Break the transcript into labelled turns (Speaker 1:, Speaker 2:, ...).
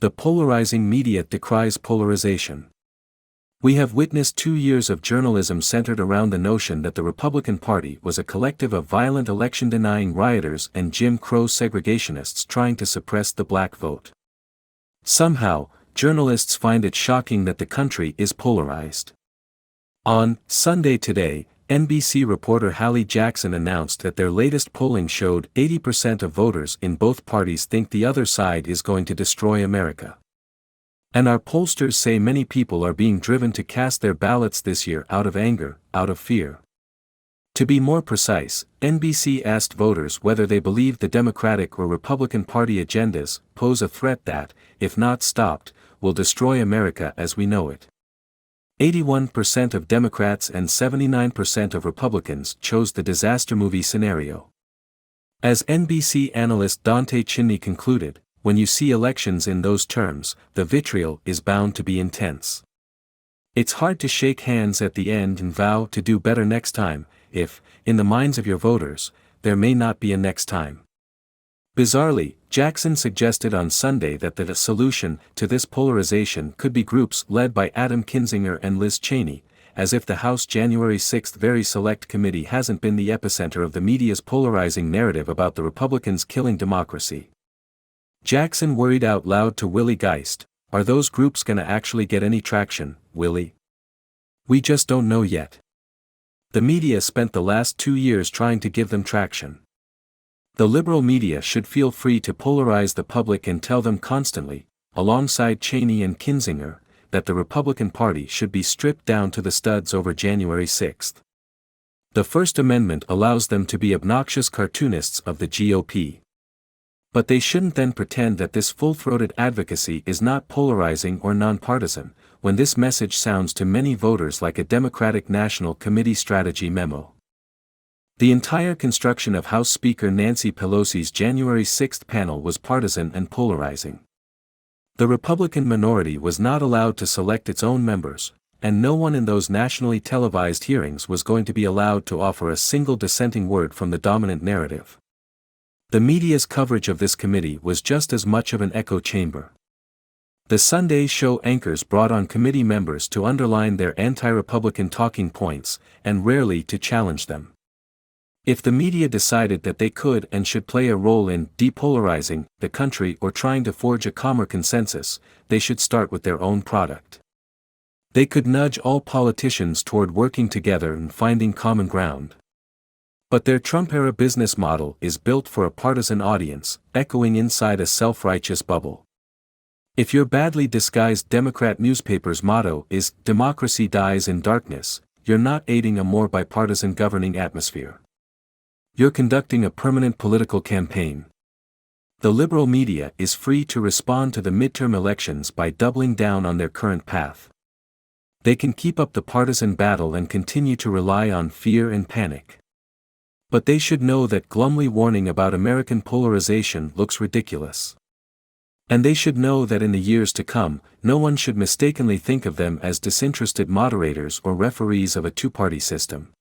Speaker 1: The polarizing media decries polarization. We have witnessed 2 years of journalism centered around the notion that the Republican Party was a collective of violent election-denying rioters and Jim Crow segregationists trying to suppress the black vote. Somehow, journalists find it shocking that the country is polarized. On Sunday Today, NBC reporter Hallie Jackson announced that their latest polling showed 80% of voters in both parties think the other side is going to destroy America. And our pollsters say many people are being driven to cast their ballots this year out of anger, out of fear. To be more precise, NBC asked voters whether they believe the Democratic or Republican Party agendas pose a threat that, if not stopped, will destroy America as we know it. 81% of Democrats and 79% of Republicans chose the disaster movie scenario. As NBC analyst Dante Chinny concluded, when you see elections in those terms, the vitriol is bound to be intense. It's hard to shake hands at the end and vow to do better next time, if, in the minds of your voters, there may not be a next time. Bizarrely, Jackson suggested on Sunday that the solution to this polarization could be groups led by Adam Kinzinger and Liz Cheney, as if the House January 6 Very Select Committee hasn't been the epicenter of the media's polarizing narrative about the Republicans killing democracy. Jackson worried out loud to Willie Geist, "Are those groups gonna actually get any traction, Willie? We just don't know yet." The media spent the last 2 years trying to give them traction. The liberal media should feel free to polarize the public and tell them constantly, alongside Cheney and Kinzinger, that the Republican Party should be stripped down to the studs over January 6. The First Amendment allows them to be obnoxious cartoonists of the GOP. But they shouldn't then pretend that this full-throated advocacy is not polarizing or nonpartisan, when this message sounds to many voters like a Democratic National Committee strategy memo. The entire construction of House Speaker Nancy Pelosi's January 6 panel was partisan and polarizing. The Republican minority was not allowed to select its own members, and no one in those nationally televised hearings was going to be allowed to offer a single dissenting word from the dominant narrative. The media's coverage of this committee was just as much of an echo chamber. The Sunday show anchors brought on committee members to underline their anti-Republican talking points, and rarely to challenge them. If the media decided that they could and should play a role in depolarizing the country or trying to forge a calmer consensus, they should start with their own product. They could nudge all politicians toward working together and finding common ground. But their Trump-era business model is built for a partisan audience, echoing inside a self-righteous bubble. If your badly disguised Democrat newspaper's motto is "Democracy dies in darkness," you're not aiding a more bipartisan governing atmosphere. You're conducting a permanent political campaign. The liberal media is free to respond to the midterm elections by doubling down on their current path. They can keep up the partisan battle and continue to rely on fear and panic. But they should know that glumly warning about American polarization looks ridiculous. And they should know that in the years to come, no one should mistakenly think of them as disinterested moderators or referees of a two-party system.